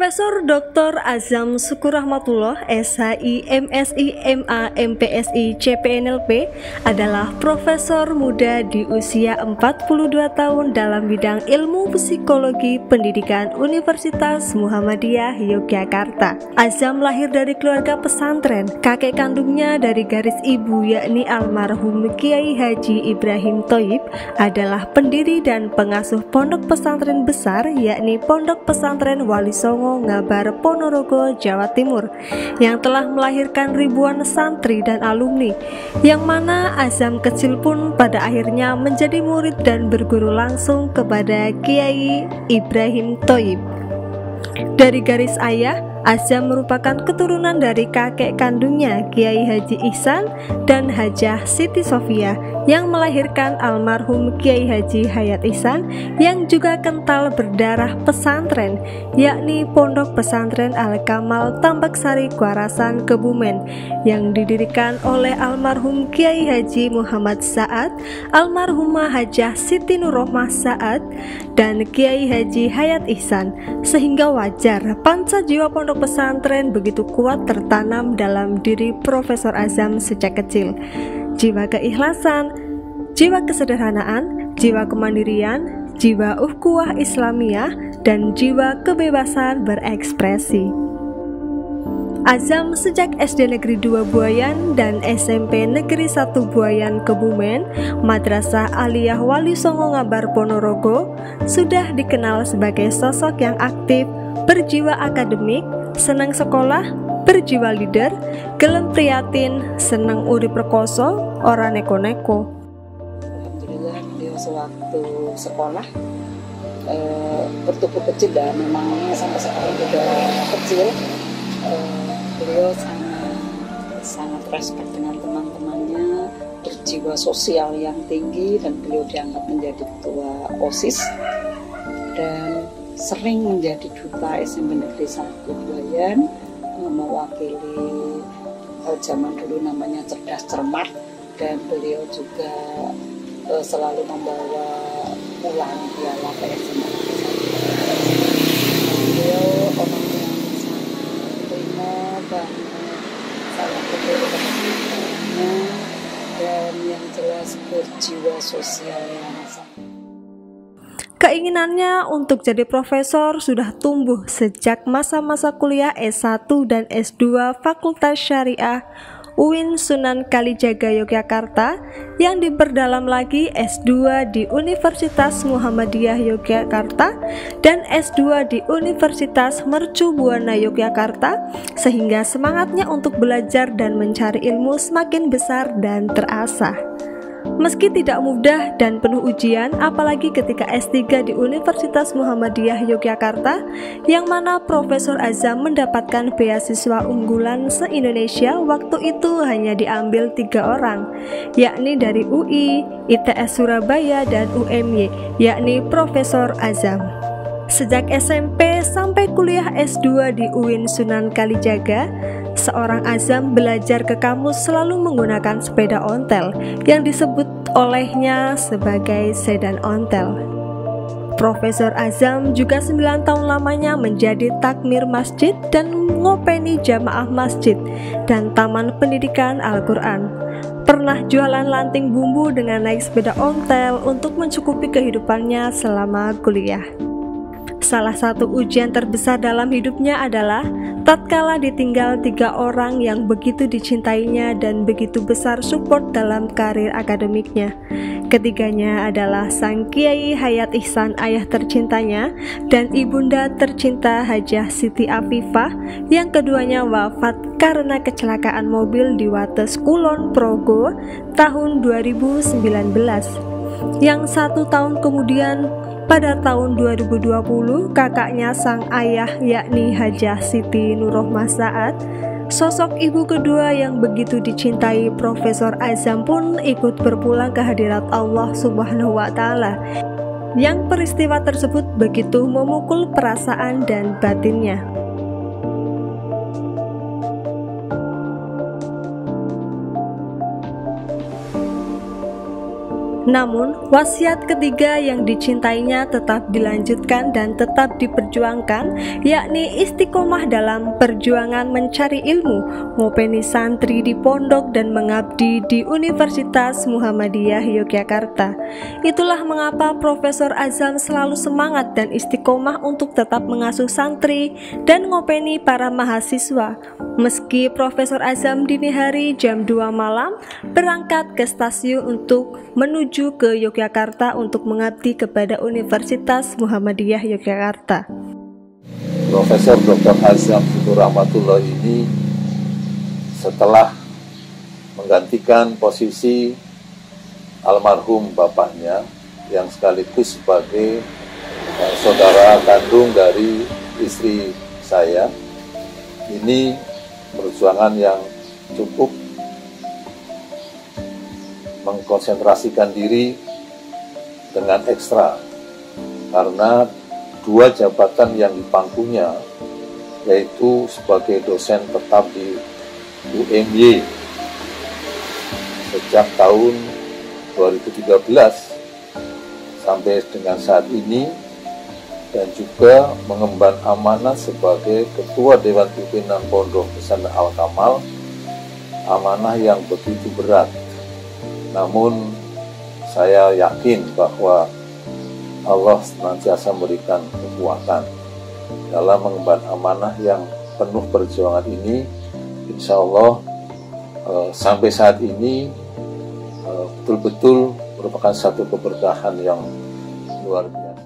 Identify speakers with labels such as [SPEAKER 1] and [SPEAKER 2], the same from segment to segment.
[SPEAKER 1] Profesor Dr. Azam Syukur-Rahmatullah, SHI, MSI, MA, MPSI, CPNLP adalah profesor muda di usia 42 tahun dalam bidang ilmu psikologi pendidikan Universitas Muhammadiyah Yogyakarta. Azam lahir dari keluarga pesantren. Kakek kandungnya dari garis ibu yakni almarhum Kiai Haji Ibrahim Thoyib adalah pendiri dan pengasuh pondok pesantren besar yakni Pondok Pesantren Wali Songo Ngabar Ponorogo, Jawa Timur yang telah melahirkan ribuan santri dan alumni, yang mana Azam kecil pun pada akhirnya menjadi murid dan berguru langsung kepada Kiai Ibrahim Thoyib. Dari garis ayah, Azam merupakan keturunan dari kakek kandungnya Kiai Haji Ihsan dan Hajah Siti Sofia yang melahirkan almarhum Kiai Haji Hayat Ihsan yang juga kental berdarah pesantren, yakni Pondok Pesantren Al-Kamal Tambaksari Kuarasan Kebumen yang didirikan oleh almarhum Kiai Haji Muhammad Sa'ad, almarhumah Hajah Siti Nurrohmah Sa'ad, dan Kiai Haji Hayat Ihsan, sehingga wajar panca jiwa pondok pesantren begitu kuat tertanam dalam diri Profesor Azam sejak kecil. Jiwa keikhlasan, jiwa kesederhanaan, jiwa kemandirian, jiwa ukhuwah Islamiyah, dan jiwa kebebasan berekspresi. Azam sejak SD Negeri 2 Buayan dan SMP Negeri 1 Buayan Kebumen, Madrasah Aliyah Wali Songo Ngabar Ponorogo, sudah dikenal sebagai sosok yang aktif, berjiwa akademik, senang sekolah, berjiwa leader, gelem prihatin, senang urip rekoso, ora neko-neko.
[SPEAKER 2] Alhamdulillah beliau sewaktu sekolah bertumbuh kecil dan memang sampai sekarang juga kecil. Beliau sangat respect dengan teman-temannya, berjiwa sosial yang tinggi, dan beliau diangkat menjadi ketua OSIS dan sering menjadi duta SMP Negeri 1 Buayan, mewakili zaman dulu namanya cerdas cermat, dan beliau juga selalu membawa pulang piala PSM. Beliau orang yang sangat prima banget, sangat peduli dan yang jelas berjiwa sosial yang sangat.
[SPEAKER 1] Keinginannya untuk jadi profesor sudah tumbuh sejak masa-masa kuliah S1 dan S2 Fakultas Syariah UIN Sunan Kalijaga Yogyakarta, yang diperdalam lagi S2 di Universitas Muhammadiyah Yogyakarta dan S2 di Universitas Mercu Buana Yogyakarta, sehingga semangatnya untuk belajar dan mencari ilmu semakin besar dan terasah. Meski tidak mudah dan penuh ujian, apalagi ketika S3 di Universitas Muhammadiyah Yogyakarta, yang mana Profesor Azam mendapatkan beasiswa unggulan se-Indonesia waktu itu hanya diambil 3 orang, yakni dari UI, ITS Surabaya, dan UMY, yakni Profesor Azam. Sejak SMP sampai kuliah S2 di UIN Sunan Kalijaga, seorang Azam belajar ke kampus selalu menggunakan sepeda ontel yang disebut olehnya sebagai sedan ontel. Profesor Azam juga 9 tahun lamanya menjadi takmir masjid dan ngopeni jamaah masjid dan taman pendidikan Al-Quran. Pernah jualan lanting bumbu dengan naik sepeda ontel untuk mencukupi kehidupannya selama kuliah. Salah satu ujian terbesar dalam hidupnya adalah tatkala ditinggal 3 orang yang begitu dicintainya dan begitu besar support dalam karir akademiknya. Ketiganya adalah sang Kiai Hayat Ihsan, ayah tercintanya, dan ibunda tercinta Hajah Siti Afifah, yang keduanya wafat karena kecelakaan mobil di Wates Kulon Progo tahun 2019. Yang 1 tahun kemudian, pada tahun 2020, kakaknya sang ayah yakni Hajah Siti Nurrohmah Sa'ad, sosok ibu kedua yang begitu dicintai Profesor Azam, pun ikut berpulang ke hadirat Allah Subhanahu wa Ta'ala, yang peristiwa tersebut begitu memukul perasaan dan batinnya. Namun, wasiat ketiga yang dicintainya tetap dilanjutkan dan tetap diperjuangkan, yakni istiqomah dalam perjuangan mencari ilmu, ngopeni santri di pondok dan mengabdi di Universitas Muhammadiyah Yogyakarta. Itulah mengapa Profesor Azam selalu semangat dan istiqomah untuk tetap mengasuh santri dan ngopeni para mahasiswa. Meski Profesor Azam dini hari jam 2 malam berangkat ke stasiun untuk menuju ke Yogyakarta untuk mengabdi kepada Universitas Muhammadiyah Yogyakarta.
[SPEAKER 3] Profesor Dr. Azam Syukur Rahmatullah ini setelah menggantikan posisi almarhum bapaknya yang sekaligus sebagai saudara kandung dari istri saya, ini perjuangan yang cukup mengkonsentrasikan diri dengan ekstra karena dua jabatan yang dipangkunya, yaitu sebagai dosen tetap di UMY sejak tahun 2013 sampai dengan saat ini, dan juga mengemban amanah sebagai Ketua Dewan Pimpinan Pondok Pesantren Al-Kamal, amanah yang begitu berat. Namun saya yakin bahwa Allah senantiasa memberikan kekuatan dalam mengemban amanah yang penuh perjuangan ini. Insya Allah sampai saat ini betul-betul merupakan satu keberkahan yang luar biasa.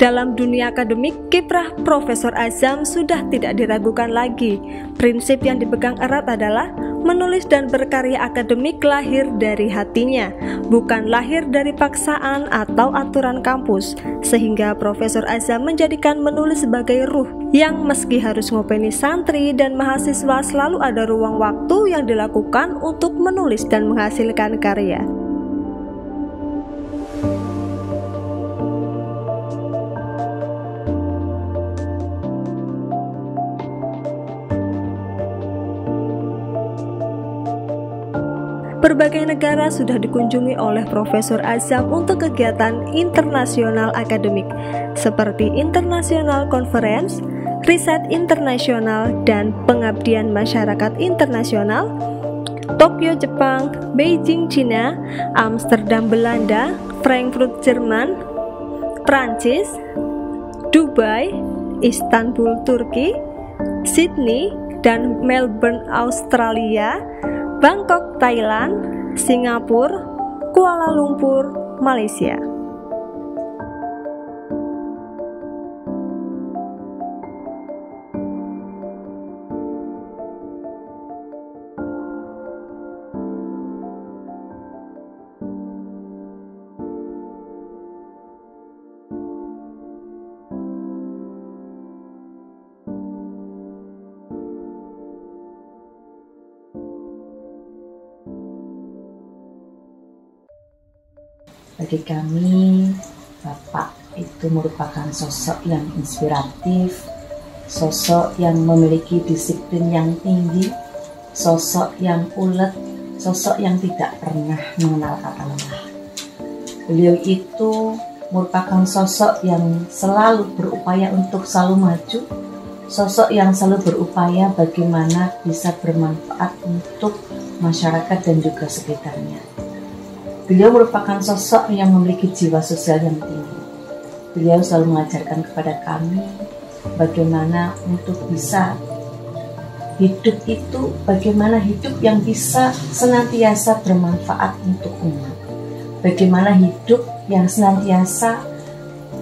[SPEAKER 1] Dalam dunia akademik, kiprah Profesor Azam sudah tidak diragukan lagi. Prinsip yang dipegang erat adalah menulis dan berkarya akademik lahir dari hatinya, bukan lahir dari paksaan atau aturan kampus. Sehingga Profesor Azam menjadikan menulis sebagai ruh yang meski harus ngopeni santri dan mahasiswa, selalu ada ruang waktu yang dilakukan untuk menulis dan menghasilkan karya. Berbagai negara sudah dikunjungi oleh Profesor Azam untuk kegiatan internasional akademik seperti International Conference, Riset Internasional, dan Pengabdian Masyarakat Internasional, Tokyo Jepang, Beijing Cina, Amsterdam Belanda, Frankfurt Jerman, Prancis, Dubai, Istanbul Turki, Sydney dan Melbourne Australia, Bangkok, Thailand, Singapura, Kuala Lumpur, Malaysia.
[SPEAKER 4] Bagi kami, Bapak itu merupakan sosok yang inspiratif, sosok yang memiliki disiplin yang tinggi, sosok yang ulet, sosok yang tidak pernah mengenal kata lelah. Beliau itu merupakan sosok yang selalu berupaya untuk selalu maju, sosok yang selalu berupaya bagaimana bisa bermanfaat untuk masyarakat dan juga sekitarnya. Beliau merupakan sosok yang memiliki jiwa sosial yang tinggi. Beliau selalu mengajarkan kepada kami bagaimana untuk bisa hidup itu, bagaimana hidup yang bisa senantiasa bermanfaat untuk umat. Bagaimana hidup yang senantiasa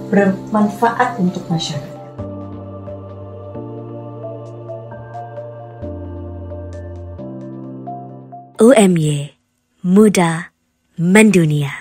[SPEAKER 4] bermanfaat untuk masyarakat.
[SPEAKER 5] UMY Muda Mendunia.